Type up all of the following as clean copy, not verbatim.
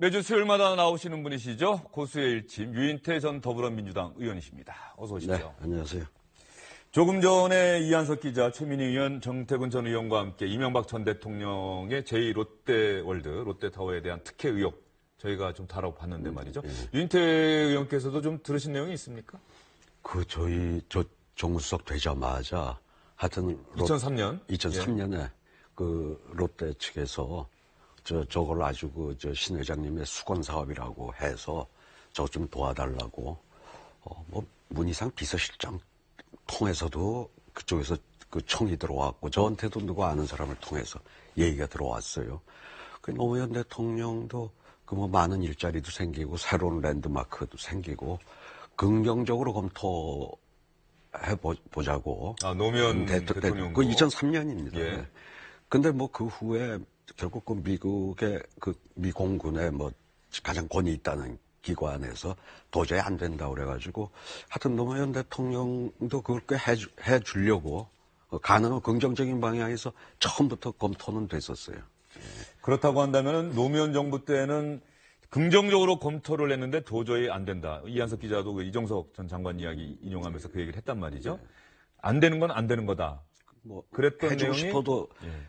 매주 수요일마다 나오시는 분이시죠. 고수의 일침 유인태 전 더불어민주당 의원이십니다. 어서 오십시오. 네, 안녕하세요. 조금 전에 이한석 기자, 최민희 의원, 정태근 전 의원과 함께 이명박 전 대통령의 제2롯데월드, 롯데타워에 대한 특혜 의혹 저희가 좀 다뤄봤는데 말이죠. 유인태 의원께서도 좀 들으신 내용이 있습니까? 저 정무수석 되자마자 하여튼 2003년에 그 롯데 측에서 저걸 아주 신 회장님의 수건 사업이라고 해서 저 좀 도와달라고 문희상 비서실장 통해서도 그쪽에서 그 청이 들어왔고 저한테도 누구 아는 사람을 통해서 얘기가 들어왔어요. 그 노무현 대통령도 많은 일자리도 생기고 새로운 랜드마크도 생기고 긍정적으로 검토해 보자고. 노무현 대통령도. 그 2003년입니다. 예. 근데 그 후에 결국 그 미국의 미 공군의 가장 권위 있다는 기관에서 도저히 안 된다 그래가지고 하여튼 노무현 대통령도 그렇게 해주려고 가능한 긍정적인 방향에서 처음부터 검토는 됐었어요. 그렇다고 한다면 노무현 정부 때는 긍정적으로 검토를 했는데 도저히 안 된다. 이한석 기자도 이정석 전 장관 이야기 인용하면서 그 얘기를 했단 말이죠. 안 되는 건 안 되는 거다. 그랬던 해주고 내용이 싶어도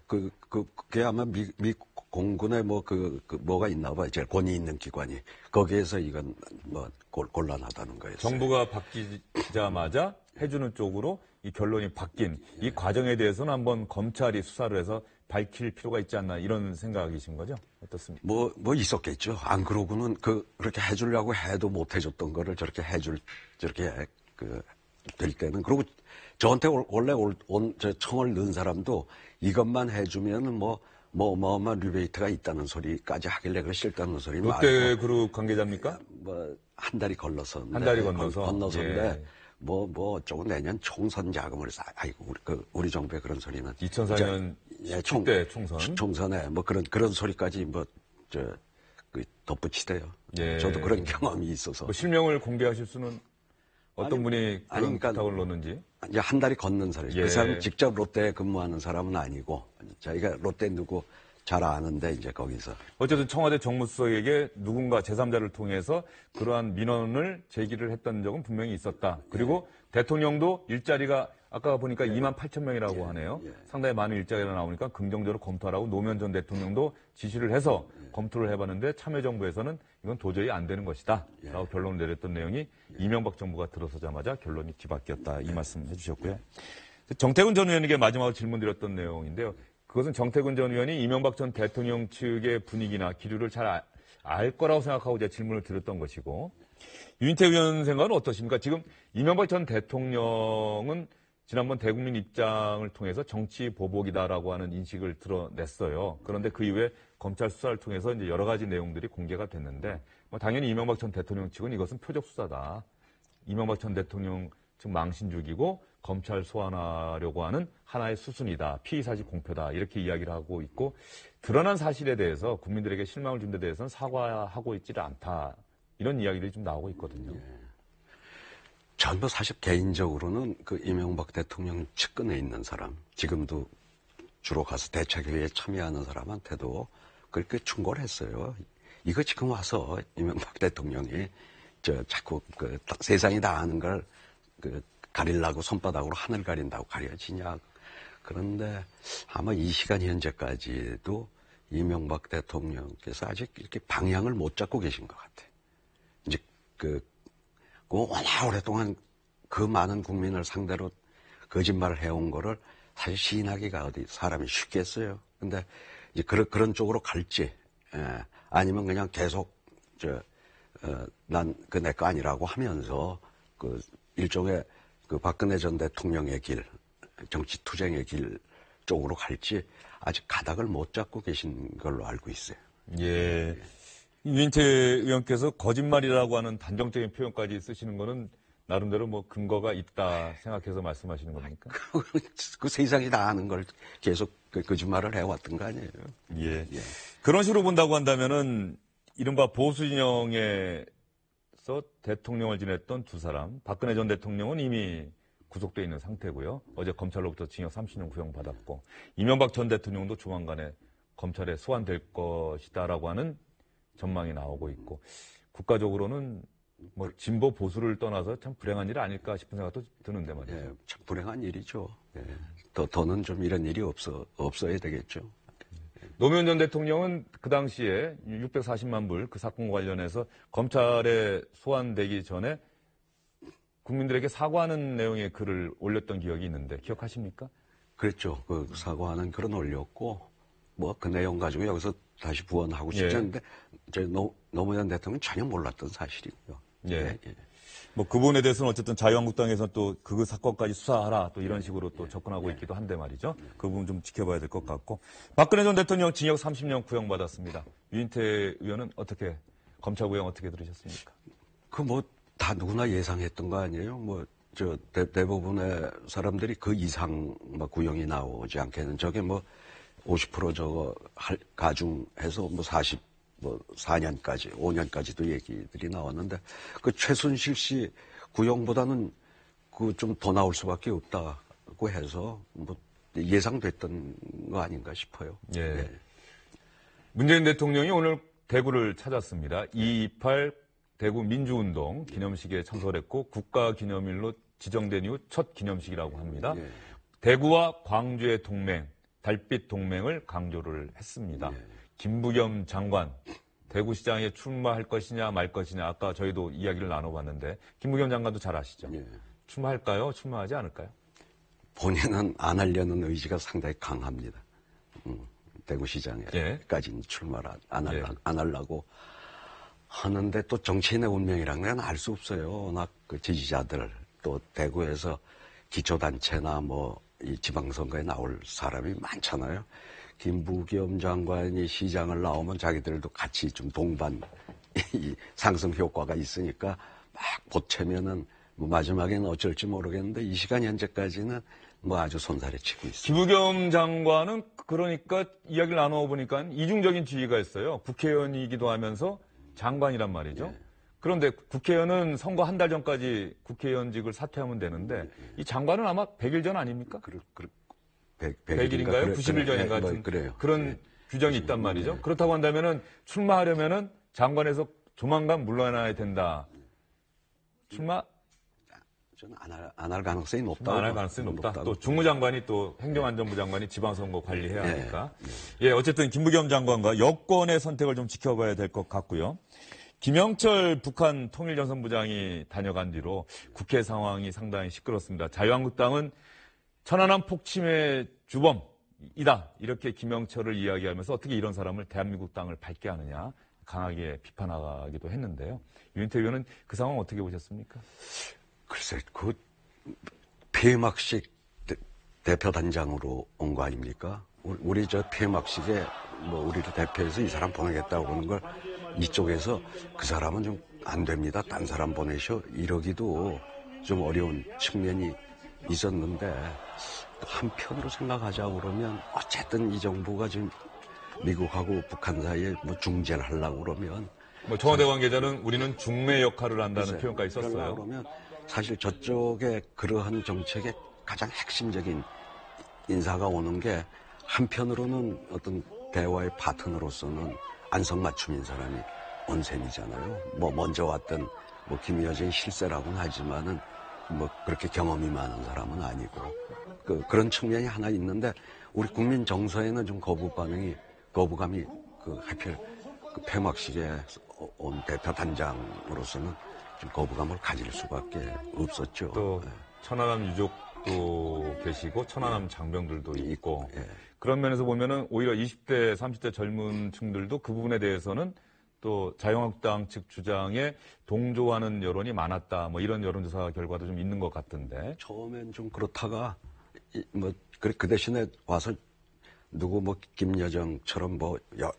그게 아마 미 공군에 뭐가 있나 봐. 제일 권위 있는 기관이 거기에서 이건 곤란하다는 거예요. 정부가 바뀌자마자 해주는 쪽으로 이 결론이 바뀐 이 과정에 대해서는 한번 검찰이 수사를 해서 밝힐 필요가 있지 않나 이런 생각이신 거죠? 어떻습니까? 있었겠죠. 안 그러고는 그렇게 해주려고 해도 못 해줬던 거를 저렇게 될 때는. 그리고 저한테 원래 저 청을 넣은 사람도 이것만 해주면은 리베이트가 있다는 소리까지 하길래 그거 싫다는 소리 말고. 롯데 그룹 관계자입니까? 한 달이 건너서. 한 달이 건너서. 건너서인데, 어쩌고 내년 총선 자금을 아이고, 우리 정부의 그런 소리는. 2004년 10대 총선. 총선에 그런 소리까지 덧붙이대요. 예. 저도 그런 경험이 있어서. 실명을 공개하실 수는 어떤 분이 그런 부탁을 놓는지? 이제 한 달이 건넌 사람이죠. 예. 그 사람 직접 롯데에 근무하는 사람은 아니고 자기가 롯데 누구 잘 아는데 이제 거기서. 어쨌든 청와대 정무수석에게 누군가 제3자를 통해서 그러한 민원을 제기를 했던 적은 분명히 있었다. 그리고 대통령도 일자리가 아까 보니까 2만 8천 명이라고 하네요. 상당히 많은 일자리가 나오니까 긍정적으로 검토하라고 노무현 전 대통령도 지시를 해서 검토를 해봤는데 참여정부에서는 이건 도저히 안 되는 것이다. 라고 결론을 내렸던 내용이 이명박 정부가 들어서자마자 결론이 뒤바뀌었다. 이 말씀 해주셨고요. 정태근 전 의원에게 마지막으로 질문드렸던 내용인데요. 그것은 정태근 전 의원이 이명박 전 대통령 측의 분위기나 기류를 잘 알 거라고 생각하고 제가 질문을 드렸던 것이고, 유인태 의원 생각은 어떠십니까? 지금 이명박 전 대통령은 지난번 대국민 입장을 통해서 정치 보복이다라고 하는 인식을 드러냈어요. 그런데 그 이후에 검찰 수사를 통해서 이제 여러 가지 내용들이 공개가 됐는데, 당연히 이명박 전 대통령 측은 이것은 표적 수사다. 이명박 전 대통령 측 망신주기고 검찰 소환하려고 하는 하나의 수순이다. 피의사직 공표다. 이렇게 이야기를 하고 있고, 드러난 사실에 대해서 국민들에게 실망을 준 데 대해서는 사과하고 있지를 않다. 이런 이야기들이 좀 나오고 있거든요. 전 사실 개인적으로는 이명박 대통령 측근에 있는 사람, 지금도 주로 가서 대책회의에 참여하는 사람한테도 그렇게 충고를 했어요. 이거 지금 와서 이명박 대통령이 자꾸 세상이 다 아는 걸 가리려고 손바닥으로 하늘 가린다고 가려지냐. 그런데 아마 이 시간 현재까지도 이명박 대통령께서 아직 이렇게 방향을 못 잡고 계신 것 같아요. 이제 워낙 오랫동안 그 많은 국민을 상대로 거짓말을 해온 거를 사실 시인하기가 어디 사람이 쉽겠어요. 근데 이제 그런 쪽으로 갈지, 아니면 그냥 계속 난 내 거 아니라고 하면서 일종의 박근혜 전 대통령의 길, 정치 투쟁의 길 쪽으로 갈지 아직 가닥을 못 잡고 계신 걸로 알고 있어요. 예. 유인태 의원께서 거짓말이라고 하는 단정적인 표현까지 쓰시는 거는 나름대로 근거가 있다 생각해서 말씀하시는 겁니까? 그 세상이 다 아는 걸 계속 거짓말을 해왔던 거 아니에요? 예. 그런 식으로 본다고 한다면은 이른바 보수 진영에서 대통령을 지냈던 두 사람, 박근혜 전 대통령은 이미 구속돼 있는 상태고요. 어제 검찰로부터 징역 30년 구형받았고, 이명박 전 대통령도 조만간에 검찰에 소환될 것이다라고 하는 전망이 나오고 있고 국가적으로는 뭐 진보 보수를 떠나서 참 불행한 일 아닐까 싶은 생각도 드는데 말이죠. 예, 참 불행한 일이죠. 예. 더는 좀 이런 일이 없어야 되겠죠. 노무현 전 대통령은 그 당시에 640만 불 그 사건과 관련해서 검찰에 소환되기 전에 국민들에게 사과하는 내용의 글을 올렸던 기억이 있는데 기억하십니까? 그랬죠. 그 사과하는 글은 올렸고 뭐 그 내용 가지고 여기서 다시 부언하고 싶지 않은데 노무현 대통령은 전혀 몰랐던 사실이고요. 예. 뭐 그 부분에 대해서는 어쨌든 자유한국당에서 또 그 사건까지 수사하라 또 이런 식으로 또 접근하고 있기도 한데 말이죠. 그 부분 좀 지켜봐야 될 것 같고. 박근혜 전 대통령 징역 30년 구형받았습니다. 유인태 의원은 어떻게 검찰 구형 어떻게 들으셨습니까? 그 뭐 다 누구나 예상했던 거 아니에요? 뭐 저 대부분의 사람들이 그 이상 뭐 구형이 나오지 않겠는 저게 뭐 50% 저거 가중해서 뭐 4년까지 5년까지도 얘기들이 나왔는데 그 최순실 씨 구형보다는 그 좀 더 나올 수밖에 없다고 해서 뭐 예상됐던 거 아닌가 싶어요. 예. 문재인 대통령이 오늘 대구를 찾았습니다. 228 대구 민주운동 기념식에 참석했고 국가기념일로 지정된 이후 첫 기념식이라고 합니다. 예. 대구와 광주의 동맹, 달빛 동맹을 강조를 했습니다. 예. 김부겸 장관, 대구시장에 출마할 것이냐 말 것이냐 아까 저희도 이야기를 나눠봤는데 김부겸 장관도 잘 아시죠? 예. 출마할까요? 출마하지 않을까요? 본인은 안 하려는 의지가 상당히 강합니다. 대구시장에까지는 출마를 안 하려고 하는데 또 정치인의 운명이라는 건 알 수 없어요. 워낙 그 지지자들 또 대구에서 기초단체나 뭐 이 지방선거에 나올 사람이 많잖아요. 김부겸 장관이 시장을 나오면 자기들도 같이 좀 동반 이 상승 효과가 있으니까 막 보채면은 뭐 마지막에는 어쩔지 모르겠는데 이 시간 현재까지는 뭐 아주 손살에 치고 있습니다. 김부겸 장관은 그러니까 이야기를 나눠보니까 이중적인 지위가 있어요. 국회의원이기도 하면서 장관이란 말이죠. 예. 그런데 국회의원은 선거 한 달 전까지 국회의원직을 사퇴하면 되는데 이 장관은 아마 100일 전 아닙니까? 100일인가요? 90일 전인가 같은 그런 규정이 있단 말이죠. 그렇다고 한다면은 출마하려면은 장관에서 조만간 물러나야 된다. 출마? 저는 안 할 가능성이 높다. 안 할 가능성이 높다. 또 주무장관이 또 행정안전부 장관이 지방선거 관리해야 하니까. 예, 어쨌든 김부겸 장관과 여권의 선택을 좀 지켜봐야 될 것 같고요. 김영철 북한 통일전선부장이 다녀간 뒤로 국회 상황이 상당히 시끄럽습니다. 자유한국당은 천안함 폭침의 주범이다. 이렇게 김영철을 이야기하면서 어떻게 이런 사람을 대한민국 땅을 밟게 하느냐 강하게 비판하기도 했는데요. 유인태 의원은 그 상황 어떻게 보셨습니까? 글쎄, 그 폐막식 대표단장으로 온 거 아닙니까? 우리 저 폐막식에 뭐 우리를 대표해서 이 사람 보내겠다고 그러는 걸 이쪽에서 그 사람은 좀 안 됩니다. 딴 사람 보내셔. 이러기도 좀 어려운 측면이 있었는데 한편으로 생각하자고 그러면 어쨌든 이 정부가 지금 미국하고 북한 사이에 뭐 중재를 하려고 그러면 뭐 청와대 관계자는 우리는 중매 역할을 한다는 표현까지 썼어요. 그러면 사실 저쪽에 그러한 정책의 가장 핵심적인 인사가 오는 게 한편으로는 어떤 대화의 파트너로서는 안성맞춤인 사람이 온 셈이잖아요. 뭐 먼저 왔던 뭐 김여정이 실세라고는 하지만은 뭐 그렇게 경험이 많은 사람은 아니고 그런 측면이 하나 있는데 우리 국민 정서에는 좀 거부감이 하필 그 폐막식에 온 대표 단장으로서는 좀 거부감을 가질 수밖에 없었죠. 또 천안함 유족도 계시고 천안함 장병들도 있고 그런 면에서 보면은 오히려 20대, 30대 젊은 층들도 그 부분에 대해서는 또 자유한국당 측 주장에 동조하는 여론이 많았다. 뭐 이런 여론조사 결과도 좀 있는 것 같던데. 처음엔 좀 그렇다가 뭐 그 대신에 와서 누구 뭐 김여정처럼 뭐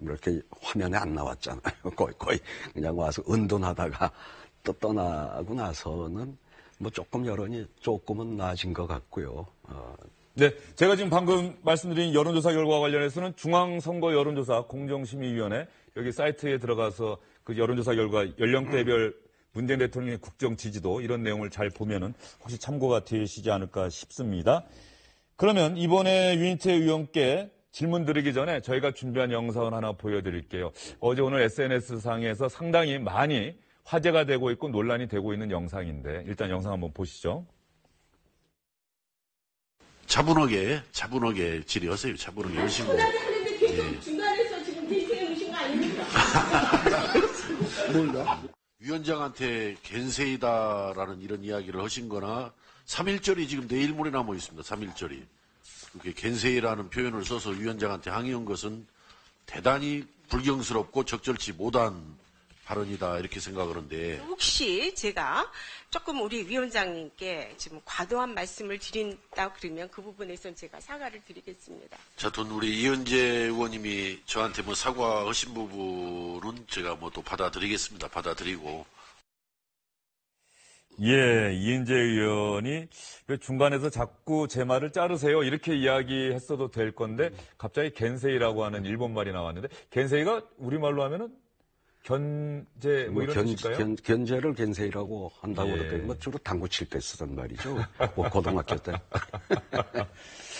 이렇게 화면에 안 나왔잖아요. 거의 그냥 와서 은둔하다가 또 떠나고 나서는 뭐 조금 여론이 조금은 나아진 것 같고요. 네, 제가 지금 방금 말씀드린 여론조사 결과 관련해서는 중앙선거 여론조사 공정심의위원회 여기 사이트에 들어가서 그 여론조사 결과 연령대별 문재인 대통령의 국정 지지도 이런 내용을 잘 보면은 혹시 참고가 되시지 않을까 싶습니다. 그러면 이번에 유인태 의원께 질문 드리기 전에 저희가 준비한 영상을 하나 보여드릴게요. 어제 오늘 SNS상에서 상당히 많이 화제가 되고 있고 논란이 되고 있는 영상인데 일단 영상 한번 보시죠. 차분하게 질의하세요. 차분하게 하시고. 하는데 계속 중간에서 지금 대세에 오신 거 아닙니까? 위원장한테 겐세이다라는 이런 이야기를 하신 거나 3.1절이 지금 내일 모레 남아 있습니다. 3.1절이. 그렇게 겐세이라는 표현을 써서 위원장한테 항의한 것은 대단히 불경스럽고 적절치 못한 발언이다 이렇게 생각을 하는데 혹시 제가 조금 우리 위원장님께 지금 과도한 말씀을 드린다 그러면 그 부분에선 제가 사과를 드리겠습니다. 자, 또 우리 이은재 의원님이 저한테 뭐 사과하신 부분은 제가 뭐 또 받아들이겠습니다. 받아들이고. 예, 이은재 의원이 왜 중간에서 자꾸 제 말을 자르세요 이렇게 이야기했어도 될 건데 갑자기 겐세이라고 하는 일본말이 나왔는데 겐세이가 우리말로 하면은 견제 뭐 이런 뜻일까요? 견제를 겐세이라고 한다고 예. 그럴까요? 뭐 주로 당구 칠 때 쓰던 말이죠. 뭐 고등학교 때.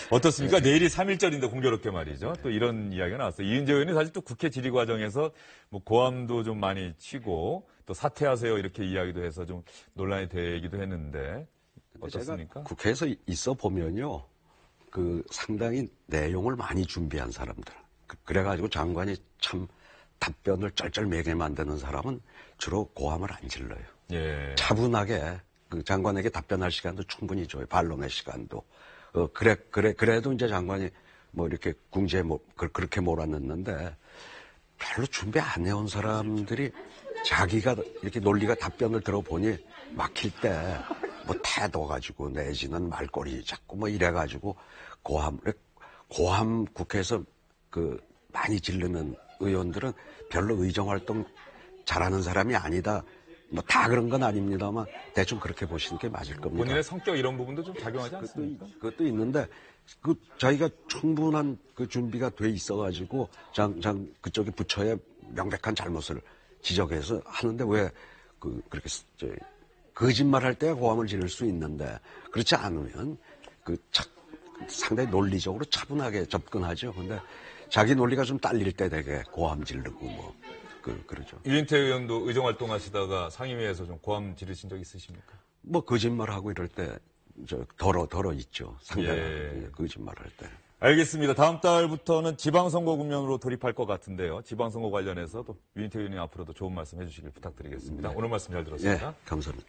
어떻습니까? 내일이 3.1절인데 공교롭게 말이죠. 또 이런 이야기가 나왔어요. 이은재 의원이 사실 또 국회 질의 과정에서 뭐 고함도 좀 많이 치고 또 사퇴하세요 이렇게 이야기도 해서 좀 논란이 되기도 했는데 어떻습니까? 제가 국회에서 있어 보면요. 그 상당히 내용을 많이 준비한 사람들. 그래가지고 장관이 참 답변을 쩔쩔매게 만드는 사람은 주로 고함을 안 질러요. 예. 차분하게 그 장관에게 답변할 시간도 충분히 줘요. 반론의 시간도. 그래도 이제 장관이 뭐 이렇게 궁지에 그렇게 몰아넣는데 별로 준비 안 해온 사람들이 자기가 이렇게 논리가 답변을 들어보니 막힐 때 뭐 태도 가지고 내지는 말꼬리 자꾸 뭐 이래가지고 고함 국회에서 그 많이 지르는 의원들은 별로 의정활동 잘하는 사람이 아니다. 뭐 다 그런 건 아닙니다만 대충 그렇게 보시는 게 맞을 겁니다. 본인의 성격 이런 부분도 좀 작용하지 않습니까? 그것도 있는데 그 자기가 충분한 그 준비가 돼 있어가지고 그쪽에 부처의 명백한 잘못을 지적해서 하는데 왜 그렇게 거짓말할 때 고함을 지를 수 있는데 그렇지 않으면 상당히 논리적으로 차분하게 접근하죠. 근데 자기 논리가 좀 딸릴 때 되게 고함 지르고 뭐 그러죠. 유인태 의원도 의정활동 하시다가 상임위에서 좀 고함 지르신 적 있으십니까? 뭐 거짓말하고 이럴 때 덜어 있죠. 상당히 예. 거짓말할 때. 알겠습니다. 다음 달부터는 지방선거 국면으로 돌입할 것 같은데요. 지방선거 관련해서도 유인태 의원님 앞으로도 좋은 말씀 해주시길 부탁드리겠습니다. 오늘 말씀 잘 들었습니다. 예, 감사합니다.